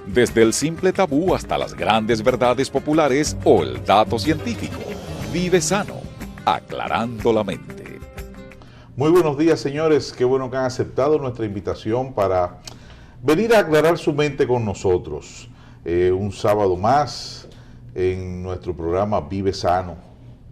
Desde el simple tabú hasta las grandes verdades populares o el dato científico. Vive sano, aclarando la mente. Muy buenos días, señores. Qué bueno que han aceptado nuestra invitación para venir a aclarar su mente con nosotros. Un sábado más en nuestro programa Vive Sano,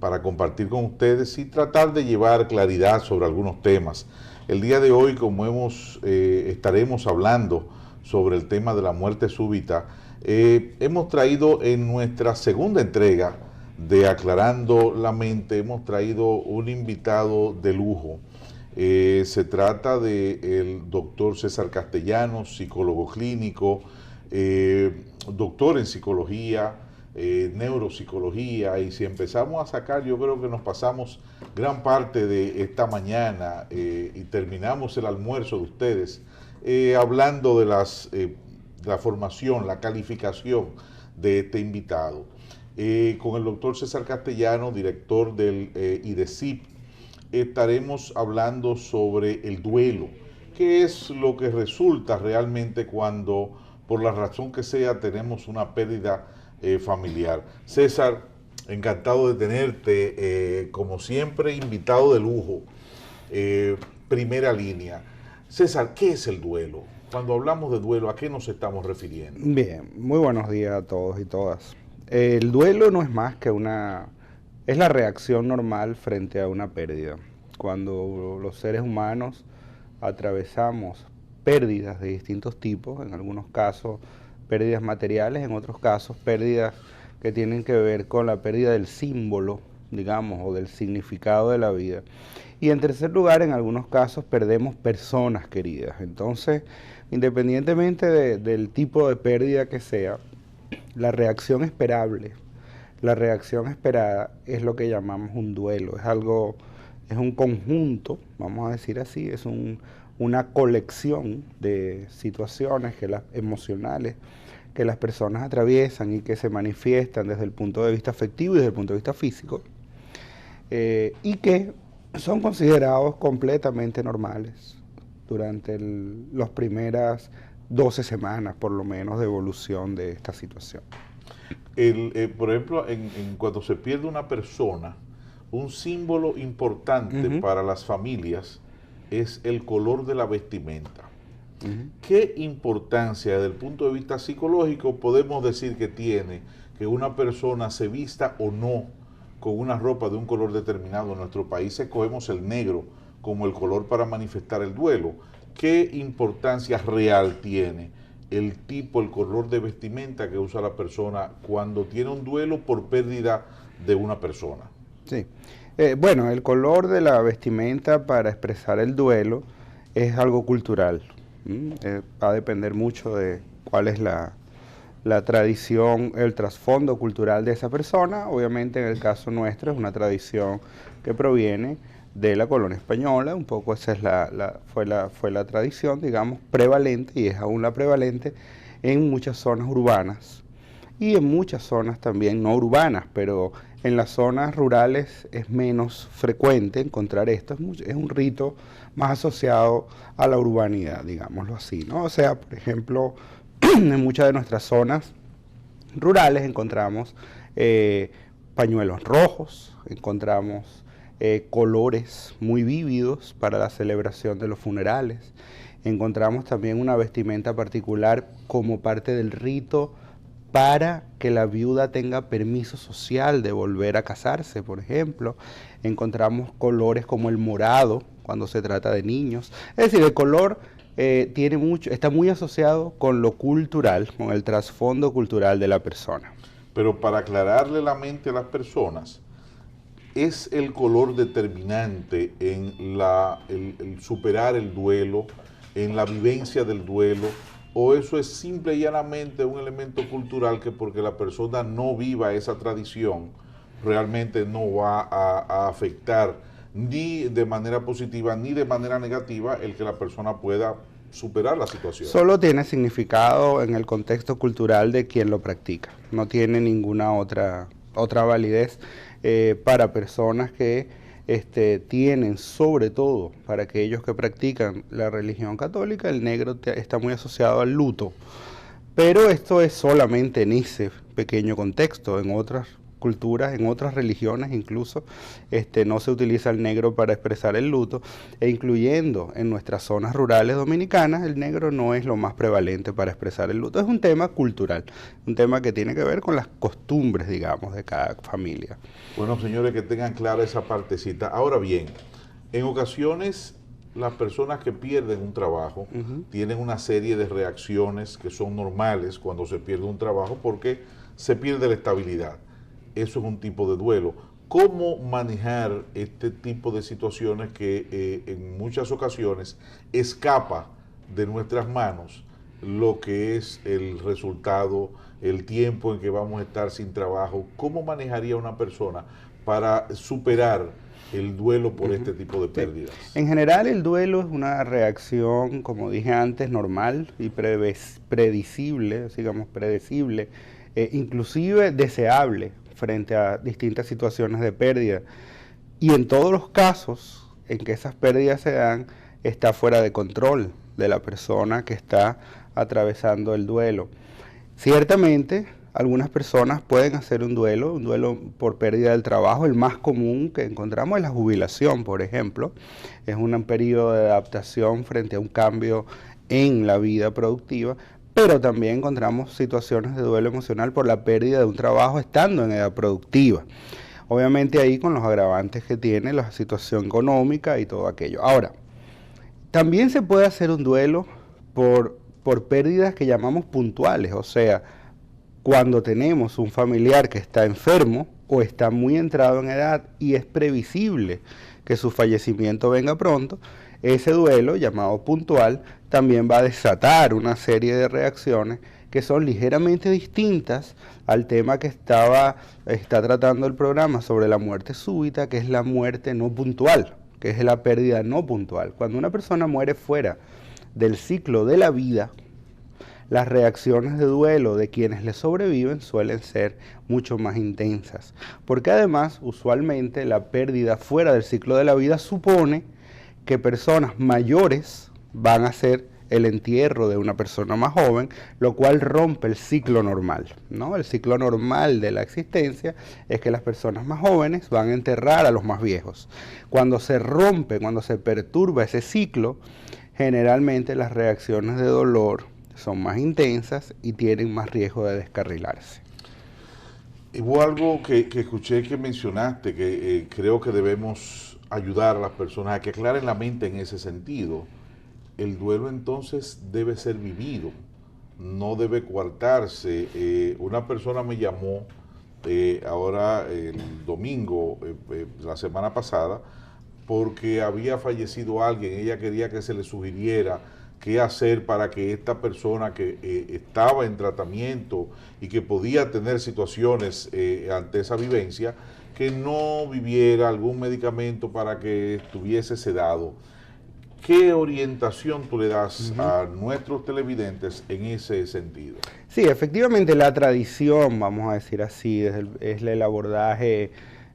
para compartir con ustedes y tratar de llevar claridad sobre algunos temas. El día de hoy, como estaremos hablando sobre el tema de la muerte súbita, hemos traído en nuestra segunda entrega de Aclarando la Mente, hemos traído un invitado de lujo. Se trata del doctor César Castellanos, psicólogo clínico, doctor en psicología, neuropsicología, y si empezamos a sacar, yo creo que nos pasamos gran parte de esta mañana y terminamos el almuerzo de ustedes hablando de la formación, la calificación de este invitado. Con el doctor César Castellanos, director del IDECIP, estaremos hablando sobre el duelo, qué es lo que resulta realmente cuando, por la razón que sea, tenemos una pérdida familiar. César, encantado de tenerte, como siempre, invitado de lujo, primera línea. César, ¿qué es el duelo? Cuando hablamos de duelo, ¿a qué nos estamos refiriendo? Bien, muy buenos días a todos y todas. El duelo no es más que es la reacción normal frente a una pérdida. Cuando los seres humanos atravesamos pérdidas de distintos tipos, en algunos casos pérdidas materiales, en otros casos pérdidas que tienen que ver con la pérdida del símbolo, digamos, o del significado de la vida. Y en tercer lugar, en algunos casos perdemos personas queridas. Entonces, independientemente del tipo de pérdida que sea, la reacción esperable, la reacción esperada es lo que llamamos un duelo. Es un conjunto, vamos a decir así, es una colección de situaciones emocionales que las personas atraviesan y que se manifiestan desde el punto de vista afectivo y desde el punto de vista físico, y que son considerados completamente normales durante las primeras 12 semanas, por lo menos, de evolución de esta situación. Por ejemplo, cuando se pierde una persona, un símbolo importante para las familias es el color de la vestimenta. ¿Qué importancia desde el punto de vista psicológico podemos decir que tiene que una persona se vista o no con una ropa de un color determinado? En nuestro país escogemos el negro como el color para manifestar el duelo. ¿Qué importancia real tiene el color de vestimenta que usa la persona cuando tiene un duelo por pérdida de una persona? Sí. Bueno, el color de la vestimenta para expresar el duelo es algo cultural. Va a depender mucho de cuál es la tradición, el trasfondo cultural de esa persona. Obviamente, en el caso nuestro, es una tradición que proviene de la colonia española. Un poco esa fue la tradición, digamos, prevalente, y es aún la prevalente en muchas zonas urbanas y en muchas zonas también no urbanas, pero en las zonas rurales es menos frecuente encontrar esto. Es un rito más asociado a la urbanidad, digámoslo así, ¿no? O sea, por ejemplo, en muchas de nuestras zonas rurales encontramos pañuelos rojos, encontramos colores muy vívidos para la celebración de los funerales, encontramos también una vestimenta particular como parte del rito para que la viuda tenga permiso social de volver a casarse, por ejemplo. Encontramos colores como el morado cuando se trata de niños. Es decir, el color está muy asociado con lo cultural, con el trasfondo cultural de la persona. Pero para aclararle la mente a las personas, ¿es el color determinante en el superar el duelo, en la vivencia del duelo, o eso es simple y llanamente un elemento cultural que porque la persona no viva esa tradición, realmente no va a afectar ni de manera positiva ni de manera negativa el que la persona pueda superar la situación? Solo tiene significado en el contexto cultural de quien lo practica, no tiene ninguna otra validez para personas que tienen, sobre todo para aquellos que practican la religión católica. El negro está muy asociado al luto, Pero esto es solamente en ese pequeño contexto. En otras culturas, en otras religiones incluso, no se utiliza el negro para expresar el luto, e incluyendo en nuestras zonas rurales dominicanas, el negro no es lo más prevalente para expresar el luto. Es un tema cultural, un tema que tiene que ver con las costumbres, digamos, de cada familia. Bueno, señores, que tengan clara esa partecita. Ahora bien, en ocasiones las personas que pierden un trabajo tienen una serie de reacciones que son normales cuando se pierde un trabajo porque se pierde la estabilidad. Eso es un tipo de duelo. ¿Cómo manejar este tipo de situaciones que en muchas ocasiones escapa de nuestras manos lo que es el resultado, el tiempo en que vamos a estar sin trabajo? ¿Cómo manejaría una persona para superar el duelo por este tipo de pérdidas? En general, el duelo es una reacción, como dije antes, normal y predecible, digamos, predecible, inclusive deseable frente a distintas situaciones de pérdida. Y en todos los casos en que esas pérdidas se dan, está fuera de control de la persona que está atravesando el duelo. Ciertamente, algunas personas pueden hacer un duelo por pérdida del trabajo. El más común que encontramos es la jubilación, por ejemplo. Es un periodo de adaptación frente a un cambio en la vida productiva, pero también encontramos situaciones de duelo emocional por la pérdida de un trabajo estando en edad productiva. Obviamente ahí con los agravantes que tiene la situación económica y todo aquello. Ahora, también se puede hacer un duelo por pérdidas que llamamos puntuales, o sea, cuando tenemos un familiar que está enfermo o está muy entrado en edad y es previsible que su fallecimiento venga pronto, ese duelo, llamado puntual, también va a desatar una serie de reacciones que son ligeramente distintas al tema que está tratando el programa sobre la muerte súbita, que es la muerte no puntual, que es la pérdida no puntual. Cuando una persona muere fuera del ciclo de la vida, las reacciones de duelo de quienes le sobreviven suelen ser mucho más intensas, porque además, usualmente, la pérdida fuera del ciclo de la vida supone que personas mayores van a hacer el entierro de una persona más joven, lo cual rompe el ciclo normal, ¿no? El ciclo normal de la existencia es que las personas más jóvenes van a enterrar a los más viejos. Cuando se rompe, cuando se perturba ese ciclo, generalmente las reacciones de dolor son más intensas y tienen más riesgo de descarrilarse. Hubo algo que escuché que mencionaste, que creo que debemos ayudar a las personas a que aclaren la mente en ese sentido. El duelo entonces debe ser vivido, no debe coartarse. Una persona me llamó ahora el domingo, la semana pasada, porque había fallecido alguien. Ella quería que se le sugiriera qué hacer para que esta persona que estaba en tratamiento y que podía tener situaciones ante esa vivencia, que no viviera algún medicamento para que estuviese sedado. ¿Qué orientación tú le das a nuestros televidentes en ese sentido? Sí, efectivamente la tradición, vamos a decir así, es el abordaje,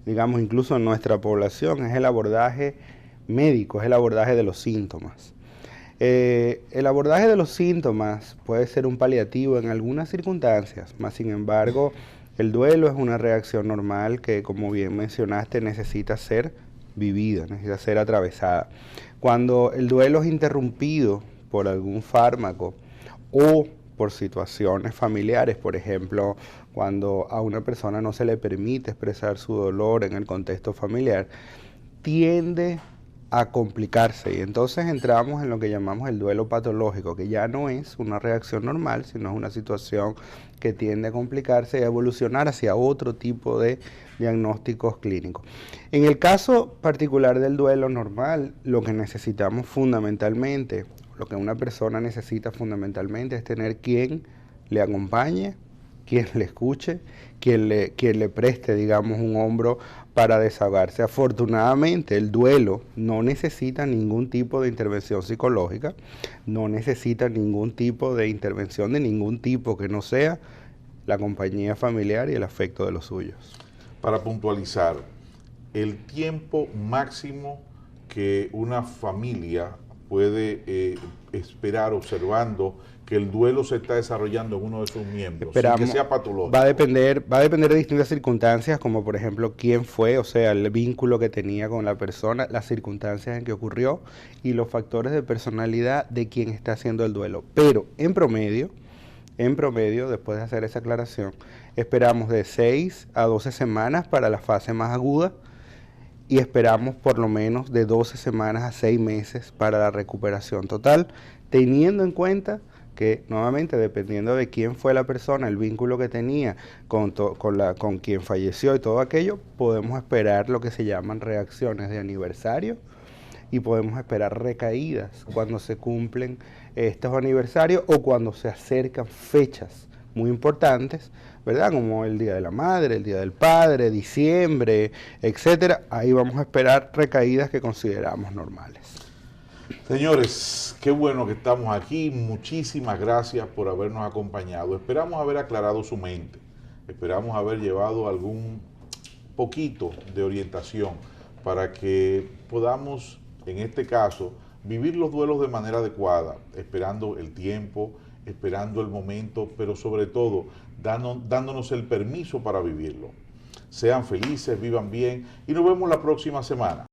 digamos, incluso en nuestra población, es el abordaje médico, es el abordaje de los síntomas. El abordaje de los síntomas puede ser un paliativo en algunas circunstancias, más sin embargo, el duelo es una reacción normal que, como bien mencionaste, necesita ser vivida, necesita ser atravesada. Cuando el duelo es interrumpido por algún fármaco o por situaciones familiares, por ejemplo, cuando a una persona no se le permite expresar su dolor en el contexto familiar, tiende a complicarse y entonces entramos en lo que llamamos el duelo patológico, que ya no es una reacción normal, sino es una situación que tiende a complicarse y a evolucionar hacia otro tipo de diagnósticos clínicos. En el caso particular del duelo normal, lo que necesitamos fundamentalmente, lo que una persona necesita fundamentalmente es tener quien le acompañe, quien le escuche, quien le preste, digamos, un hombro para desahogarse. Afortunadamente, el duelo no necesita ningún tipo de intervención psicológica, no necesita ningún tipo de intervención de ningún tipo que no sea la compañía familiar y el afecto de los suyos. Para puntualizar, el tiempo máximo que una familia puede esperar observando que el duelo se está desarrollando en uno de sus miembros, sin que sea patológico? Va a depender de distintas circunstancias, como por ejemplo quién fue, o sea, el vínculo que tenía con la persona, las circunstancias en que ocurrió y los factores de personalidad de quien está haciendo el duelo. Pero en promedio, después de hacer esa aclaración, esperamos de 6 a 12 semanas para la fase más aguda y esperamos por lo menos de 12 semanas a 6 meses para la recuperación total, teniendo en cuenta que nuevamente dependiendo de quién fue la persona, el vínculo que tenía con quien falleció y todo aquello, podemos esperar lo que se llaman reacciones de aniversario y podemos esperar recaídas cuando se cumplen estos aniversarios o cuando se acercan fechas muy importantes, ¿verdad? Como el Día de la Madre, el Día del Padre, diciembre, etcétera. Ahí vamos a esperar recaídas que consideramos normales. Señores, qué bueno que estamos aquí. Muchísimas gracias por habernos acompañado. Esperamos haber aclarado su mente. Esperamos haber llevado algún poquito de orientación para que podamos, en este caso, vivir los duelos de manera adecuada, esperando el tiempo, esperando el momento, pero sobre todo dándonos el permiso para vivirlo. Sean felices, vivan bien y nos vemos la próxima semana.